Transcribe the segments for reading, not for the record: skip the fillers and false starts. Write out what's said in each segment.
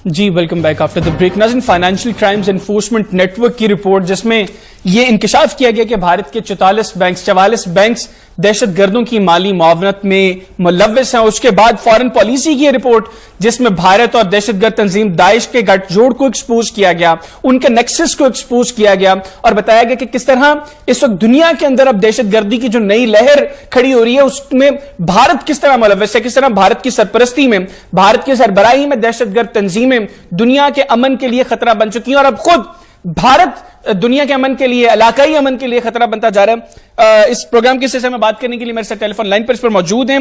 G welcome back after the break. ناظرین، financial crimes enforcement network کی report جس میں یہ انکشاف کیا گیا کہ بھارت کے 44 بینکس دہشت گردوں کی مالی معاونت میں ملوث ہیں. اس کے بعد فارن پالیسی کی رپورٹ جس میں بھارت اور دہشت گرد تنظیم داعش کے گٹھ جوڑ کو ایکسپوز کیا گیا, ان کے نیکسس کو ایکسپوز کیا گیا اور بتایا گیا کہ کس طرح اس وقت دنیا کے اندر اب دہشت گردی کی جو نئی لہر کھڑی ہو رہی ہے اس میں بھارت کس طرح ملوث ہے, کس طرح بھارت کی سرپرستی میں, بھارت کی سربراہی میں دہشت گرد تنظیمیں دنیا کے امن کے لیے خطرہ بن چکی ہیں اور اب خود بھارت دنیا کے امن کے لیے, علاقائی امن کے لیے خطرہ بنتا جا رہا ہے. اس پروگرام کے سلسلے میں بات کرنے کے لیے میرے ساتھ ٹیلی فون لائن پر اس پر موجود ہیں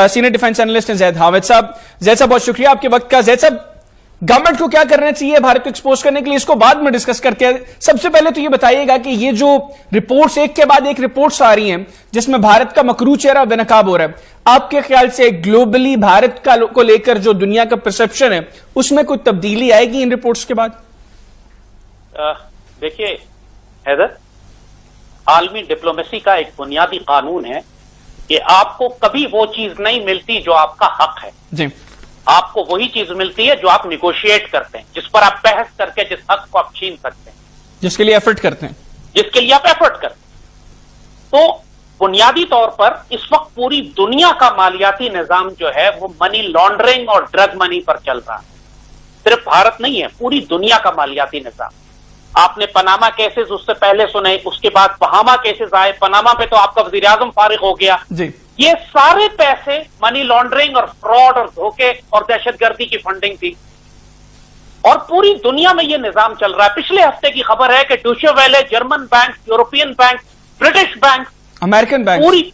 سینئر ڈیفنس اینالسٹ ہیں زید حامد صاحب. زید صاحب بہت شکریہ آپ کے وقت کا. زید صاحب, گورنمنٹ کو کیا کرنا چاہیے بھارت کو ایکسپوز کرنے کے لیے, اس کو بعد میں ڈسکس کر کے سب سے پہلے تو یہ بتائیے گا کہ یہ جو رپورٹس ایک کے بعد ایک رپورٹس آ رہی ہیں جس میں بھارت کا مکروہ چہرہ بے نقاب ہو رہا ہے, آپ کے خیال سے گلوبلی بھارت کو لے کر جو دنیا کا پرسپشن ہے اس میں کوئی تبدیلی آئے گی ان رپورٹس کے بعد؟ دیکھیے حیدر, عالمی ڈپلومیسی کا ایک بنیادی قانون ہے کہ آپ کو کبھی وہ چیز نہیں ملتی جو آپ کا حق ہے. جی, آپ کو وہی چیز ملتی ہے جو آپ نیگوشیٹ کرتے ہیں, جس پر آپ بحث کر کے جس حق کو آپ چھین سکتے ہیں, جس کے لیے ایفرٹ کرتے ہیں, جس کے لیے آپ ایفرٹ کرتے ہیں. تو بنیادی طور پر اس وقت پوری دنیا کا مالیاتی نظام جو ہے وہ منی لانڈرنگ اور ڈرگ منی پر چل رہا ہے. صرف بھارت نہیں ہے, پوری دنیا کا مالیاتی نظام. آپ نے پاناما کیسز اس سے پہلے سنے, اس کے بعد بہاما کیسز آئے, پاناما پہ تو آپ کا وزیر اعظم فارغ ہو گیا. جی, یہ سارے پیسے منی لانڈرنگ اور فراڈ اور دھوکے اور دہشت گردی کی فنڈنگ تھی اور پوری دنیا میں یہ نظام چل رہا ہے. پچھلے ہفتے کی خبر ہے کہ ڈوچے ویلے, German bank, European bank, British bank, American bank,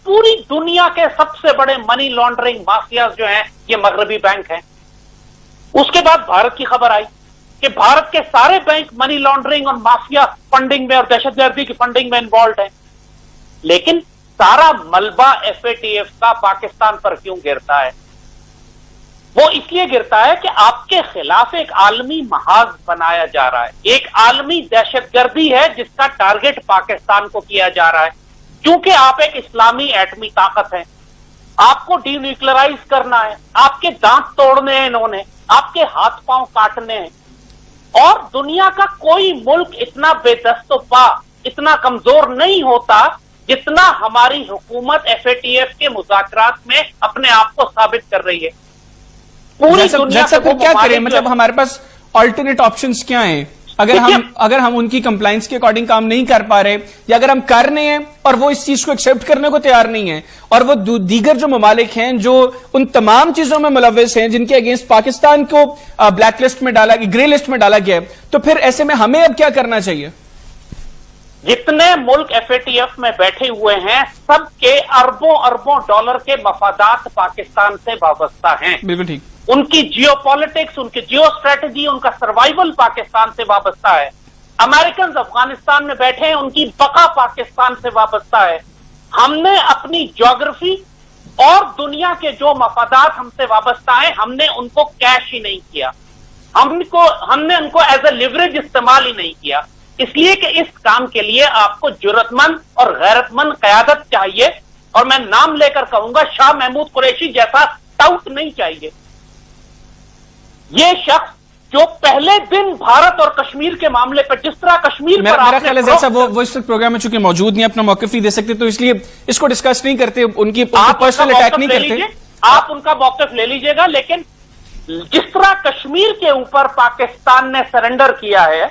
پوری دنیا کے سب سے بڑے منی لانڈرنگ مافیاز جو ہیں یہ مغربی بینک ہیں. اس کے بعد بھارت کی خبر آئی کہ بھارت کے سارے بینک منی لانڈرنگ اور مافیا فنڈنگ میں اور دہشت گردی کی فنڈنگ میں انوالوڈ ہیں. لیکن سارا ملبہ FATF کا پاکستان پر کیوں گرتا ہے؟ وہ اس لیے گرتا ہے کہ آپ کے خلاف ایک عالمی محاذ بنایا جا رہا ہے, ایک عالمی دہشت گردی ہے جس کا ٹارگٹ پاکستان کو کیا جا رہا ہے. کیونکہ آپ ایک اسلامی ایٹمی طاقت ہیں, آپ کو ڈی نیوکلرائز کرنا ہے, آپ کے دانت توڑنے ہیں انہوں نے, آپ کے ہاتھ پاؤں کاٹنے ہیں. اور دنیا کا کوئی ملک اتنا بے دست و پا, اتنا کمزور نہیں ہوتا جتنا ہماری حکومت FATF کے مذاکرات میں اپنے آپ کو ثابت کر رہی ہے. پوری دنیا کیا کریں, مطلب ہمارے پاس آلٹرنیٹ آپشنز کیا ہیں اگر ہم ان کی کمپلائنس کے اکارڈنگ کام نہیں کر پا رہے, یا اگر ہم کر رہے ہیں اور وہ اس چیز کو ایکسپٹ کرنے کو تیار نہیں ہے, اور وہ دیگر جو ممالک ہیں جو ان تمام چیزوں میں ملوث ہیں جن کے اگینسٹ پاکستان کو بلیک لسٹ میں ڈالا گیا, گرے لسٹ میں ڈالا گیا, تو پھر ایسے میں ہمیں اب کیا کرنا چاہیے؟ جتنے ملک FATF میں بیٹھے ہوئے ہیں سب کے اربوں ڈالر کے مفادات پاکستان سے وابستہ ہیں. بالکل ٹھیک. ان کی جیو پالیٹکس, ان کی جیو اسٹریٹجی, ان کا سروائیول پاکستان سے وابستہ ہے. امریکنز افغانستان میں بیٹھے ہیں, ان کی بقا پاکستان سے وابستہ ہے. ہم نے اپنی جیوگرافی اور دنیا کے جو مفادات ہم سے وابستہ ہیں ہم نے ان کو کیش ہی نہیں کیا, ہم نے ان کو ایز اے لیوریج استعمال ہی نہیں کیا. اس لیے کہ اس کام کے لیے آپ کو جرأت مند اور غیرت مند قیادت چاہیے, اور میں نام لے کر کہوں گا شاہ محمود قریشی جیسا ٹاؤٹ نہیں چاہیے. یہ شخص جو پہلے دن بھارت اور کشمیر کے معاملے پر جس طرح کشمیر پر میرا خیال ہے وہ اس پروگرام میں چونکہ موجود نہیں, اپنا موقف نہیں دے سکتے, تو اس لیے اس کو ڈسکس نہیں کرتے, ان کی پرسنل اٹیک نہیں کرتے. آپ ان کا موقف لے لیجئے گا, لیکن جس طرح کشمیر کے اوپر پاکستان نے سرنڈر کیا ہے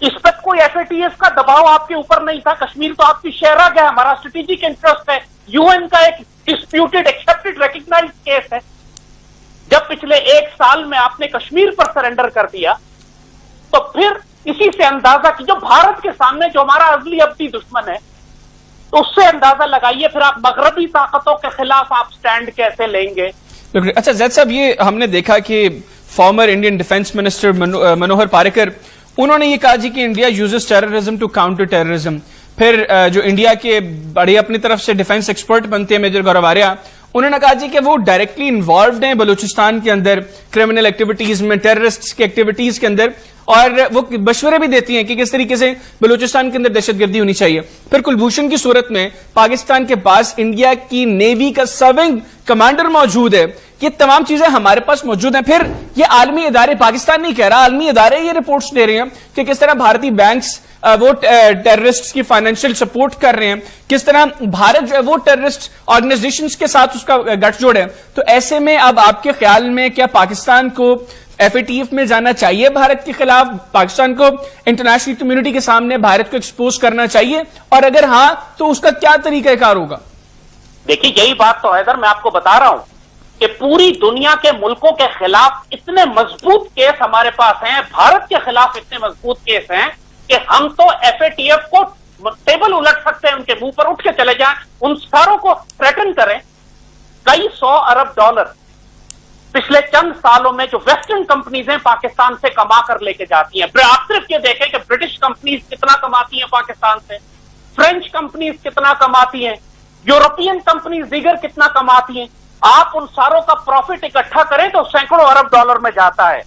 اس پر کوئی FATF کا دباؤ آپ کے اوپر نہیں تھا. کشمیر تو آپ کی شہراگ ہے, ہمارا اسٹریٹجک انٹرسٹ ہے, UN کا ایک ڈسپیوٹڈ ایکسپٹڈ ریکگنائزڈ کیس ہے. جب پچھلے 1 سال میں آپ نے کشمیر پر سرنڈر کر دیا تو پھر اسی سے اندازہ کی جو بھارت کے سامنے جو ہمارا ازلی ابدی دشمن ہے, تو اس سے اندازہ لگائیے پھر آپ مغربی طاقتوں کے خلاف آپ سٹینڈ کیسے لیں گے. اچھا زید صاحب, یہ ہم نے دیکھا کہ former Indian defence minister Manohar Parrikar, انہوں نے یہ کہا جی کہ India uses terrorism to counter terrorism. پھر جو انڈیا کے بڑے اپنی طرف سے ڈیفنس ایکسپرٹ بنتے ہیں میجر گورو آریہ, انہوں نے کہا جی کہ وہ ڈائریکٹلی انوالوڈ ہیں بلوچستان کے اندر کرمنل ایکٹیویٹیز میں, ٹیررسٹ کی ایکٹیویٹیز کے اندر, اور وہ مشورے بھی دیتی ہیں کہ کس طریقے سے بلوچستان کے اندر دہشت گردی ہونی چاہیے. پھر کلبھوشن کی صورت میں پاکستان کے پاس انڈیا کی نیوی کا سرونگ کمانڈر موجود ہے یہ تمام چیزیں ہمارے پاس موجود ہیں. پھر یہ عالمی ادارے، پاکستان نہیں کہہ رہا، عالمی ادارے یہ رپورٹس دے رہے ہیں کہ کس طرح بھارتی بینکس وہ ٹیررسٹ کی فائنینشیل سپورٹ کر رہے ہیں، کس طرح بھارت جو ہے وہ ٹیررسٹ آرگنائزیشنز کے ساتھ اس کا گٹھ جوڑ ہے. تو ایسے میں اب آپ کے خیال میں کیا پاکستان کو ایف اے ٹی ایف میں جانا چاہیے بھارت کے خلاف؟ پاکستان کو انٹرنیشنل کمیونٹی کے سامنے بھارت کو ایکسپوز کرنا چاہیے، اور اگر ہاں تو اس کا کیا طریقہ کار ہوگا؟ دیکھیے یہی بات تو حیدر میں آپ کو بتا رہا ہوں کہ پوری دنیا کے ملکوں کے خلاف اتنے مضبوط کیس ہمارے پاس ہیں، بھارت کے خلاف اتنے مضبوط کیس ہیں کہ ہم تو ایف اے ٹی ایف کو ٹیبل الٹ سکتے ہیں، ان کے منہ پر اٹھ کے چلے جائیں، ان ساروں کو تھریٹن کریں. کئی $100 ارب پچھلے چند سالوں میں جو ویسٹرن کمپنیز ہیں پاکستان سے کما کر لے کے جاتی ہیں. آپ صرف یہ دیکھیں کہ برٹش کمپنیز کتنا کماتی ہیں پاکستان سے، فرینچ کمپنیز کتنا کماتی ہیں، یورپین کمپنیز دیگر کتنا کماتی ہیں. آپ ان ساروں کا پروفٹ اکٹھا کریں تو سینکڑوں ارب ڈالر میں جاتا ہے.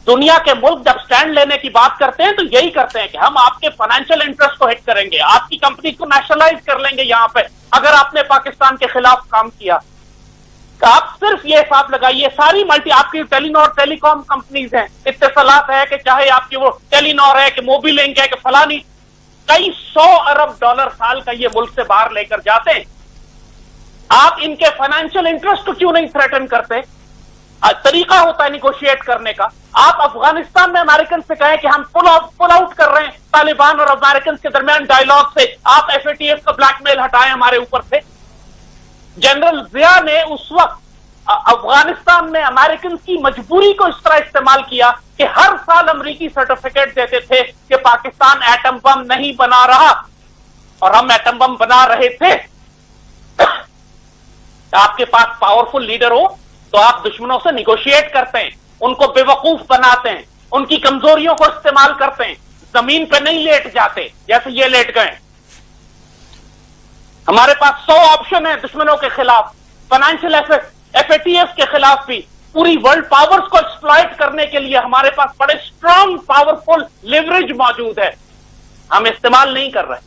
دنیا کے ملک جب سٹینڈ لینے کی بات کرتے ہیں تو یہی کرتے ہیں کہ ہم آپ کے فائنینشیل انٹرسٹ کو ہٹ کریں گے، آپ کی کمپنی کو نیشنلائز کر لیں گے یہاں پہ اگر آپ نے پاکستان کے خلاف کام کیا. آپ صرف یہ حساب لگائیے، ساری ملٹی آپ کی ٹیلی نور ٹیلی کام کمپنیز ہیں، اتصالات ہے کہ چاہے آپ کی وہ ٹیلی نور ہے کہ موبی لنک ہے کہ فلانی، کئی $100 ارب سال کا یہ ملک سے باہر لے کر جاتے ہیں. آپ ان کے فائنینشیل انٹرسٹ کو کیوں نہیں تھریٹن کرتے؟ طریقہ ہوتا ہے نیگوشیٹ کرنے کا. آپ افغانستان میں امریکن سے کہیں کہ ہم پل آؤٹ کر رہے ہیں طالبان اور امریکن کے درمیان ڈائیلاگ سے، آپ ایف اے ٹی ایف کا بلیک میل ہٹائیں ہمارے اوپر سے. جنرل ضیاء نے اس وقت افغانستان میں امریکن کی مجبوری کو اس طرح استعمال کیا کہ ہر سال امریکی سرٹیفکیٹ دیتے تھے کہ پاکستان ایٹم بم نہیں بنا رہا، اور ہم ایٹم بم بنا رہے تھے. آپ کے پاس پاورفل لیڈر ہو تو آپ دشمنوں سے نیگوشیٹ کرتے ہیں، ان کو بے وقوف بناتے ہیں، ان کی کمزوریوں کو استعمال کرتے ہیں، زمین پہ نہیں لیٹ جاتے جیسے یہ لیٹ گئے. ہمارے پاس 100 آپشن ہیں دشمنوں کے خلاف، financial F A T F کے خلاف بھی. پوری ورلڈ پاورز کو ایکسپلائٹ کرنے کے لیے ہمارے پاس بڑے اسٹرانگ پاورفل لیوریج موجود ہے، ہم استعمال نہیں کر رہے.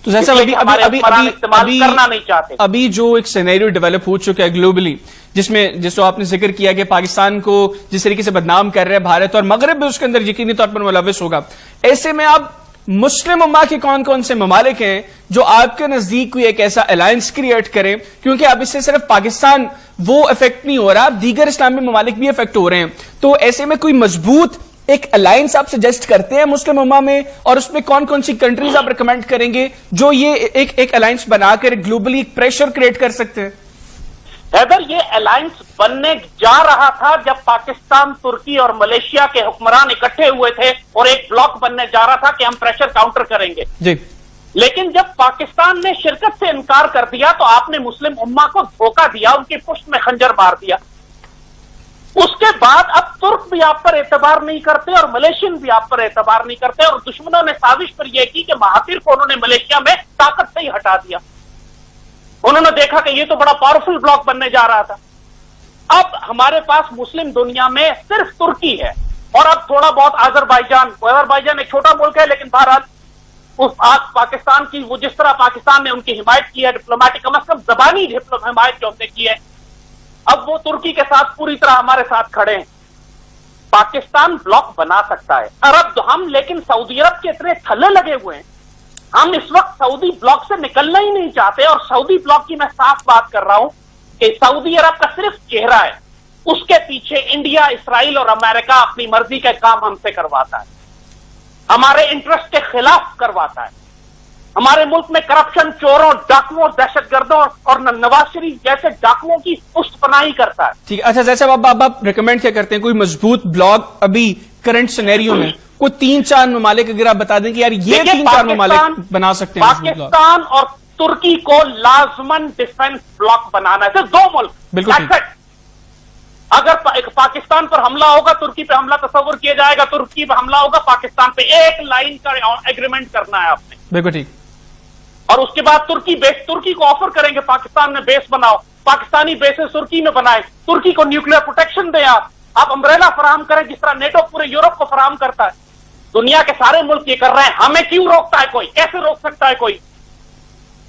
تو جیسا کرنا نہیں چاہتے. ابھی جو ایک سینیریو ڈیولپ ہو چکا ہے گلوبلی، جس کو آپ نے ذکر کیا کہ پاکستان کو جس طریقے سے بدنام کر رہے ہیں بھارت، اور مغرب بھی اس کے اندر یقینی طور پر ملوث ہوگا، ایسے میں آپ مسلم امہ کے کون کون سے ممالک ہیں جو آپ کے نزدیک کوئی ایک ایسا الائنس کریٹ کریں؟ کیونکہ اب اس سے صرف پاکستان وہ افیکٹ نہیں ہو رہا، دیگر اسلامی ممالک بھی افیکٹ ہو رہے ہیں. تو ایسے میں کوئی مضبوط ایک الائنس آپ سجیسٹ کرتے ہیں مسلم امہ میں، اور اس میں کون کون سی کنٹریز آپ ریکمینڈ کریں گے جو یہ ایک الائنس بنا کر گلوبلی پریشر کریٹ کر سکتے ہیں؟ حیدر، یہ الائنس بننے جا رہا تھا جب پاکستان، ترکی اور ملیشیا کے حکمران اکٹھے ہوئے تھے اور ایک بلاک بننے جا رہا تھا کہ ہم پریشر کاؤنٹر کریں گے. جی. لیکن جب پاکستان نے شرکت سے انکار کر دیا تو آپ نے مسلم امہ کو دھوکہ دیا، ان کی پشت میں خنجر مار دیا. اس کے بعد اب ترک بھی آپ پر اعتبار نہیں کرتے اور ملیشین بھی آپ پر اعتبار نہیں کرتے، اور دشمنوں نے سازش پر یہ کی کہ مہاتیر کو انہوں نے ملیشیا میں طاقت سے ہی ہٹا دیا. انہوں نے دیکھا کہ یہ تو بڑا پاورفل بلاک بننے جا رہا تھا. اب ہمارے پاس مسلم دنیا میں صرف ترکی ہے اور اب تھوڑا بہت آذربائیجان ایک چھوٹا ملک ہے، لیکن بہرحال آج پاکستان کی وہ جس طرح پاکستان نے ان کی حمایت کی ہے ڈپلومیٹک، کم از کم زبانی حمایت جو ہم نے کی ہے، اب وہ ترکی کے ساتھ پوری طرح ہمارے ساتھ کھڑے ہیں. پاکستان بلاک بنا سکتا ہے عرب ہم، لیکن سعودی عرب کے اتنے تھلے لگے ہوئے ہیں، ہم اس وقت سعودی بلاک سے نکلنا ہی نہیں چاہتے. اور سعودی بلاک کی میں صاف بات کر رہا ہوں کہ سعودی عرب کا صرف چہرہ ہے، اس کے پیچھے انڈیا، اسرائیل اور امریکہ اپنی مرضی کے کام ہم سے کرواتا ہے، ہمارے انٹرسٹ کے خلاف کرواتا ہے. ہمارے ملک میں کرپشن، چوروں، ڈاکوؤں، دہشت گردوں اور نواز شریف جیسے ڈاکوؤں کی پشت پناہی کرتا ہے. ٹھیک. اچھا جیسے آپ ریکمینڈ کیا کرتے ہیں کوئی مضبوط بلاک ابھی کرنٹ سینیریو میں؟ کوئی 3-4 ممالک اگر آپ بتا دیں کہ یار یہ 3-4 ممالک بنا سکتے ہیں. پاکستان اور ترکی کو لازمن ڈیفنس بلاک بنانا ہے، صرف 2 ملک. بالکل. اگر پاکستان پر حملہ ہوگا، ترکی پہ حملہ تصور کیا جائے گا، ترکی پہ حملہ ہوگا، پاکستان پہ ایک لائن کا ایگریمنٹ کرنا ہے آپ نے. بالکل ٹھیک. اور اس کے بعد ترکی کو آفر کریں گے پاکستان میں بیس بناؤ، پاکستانی بیسز ترکی میں بنائیں، ترکی کو نیوکلیئر پروٹیکشن دیں، آپ امبریلا فراہم کریں جس طرح نیٹو پورے یورپ کو فراہم کرتا ہے. دنیا کے سارے ملک یہ کر رہے ہیں، ہمیں کیوں روکتا ہے کوئی؟ کیسے روک سکتا ہے کوئی؟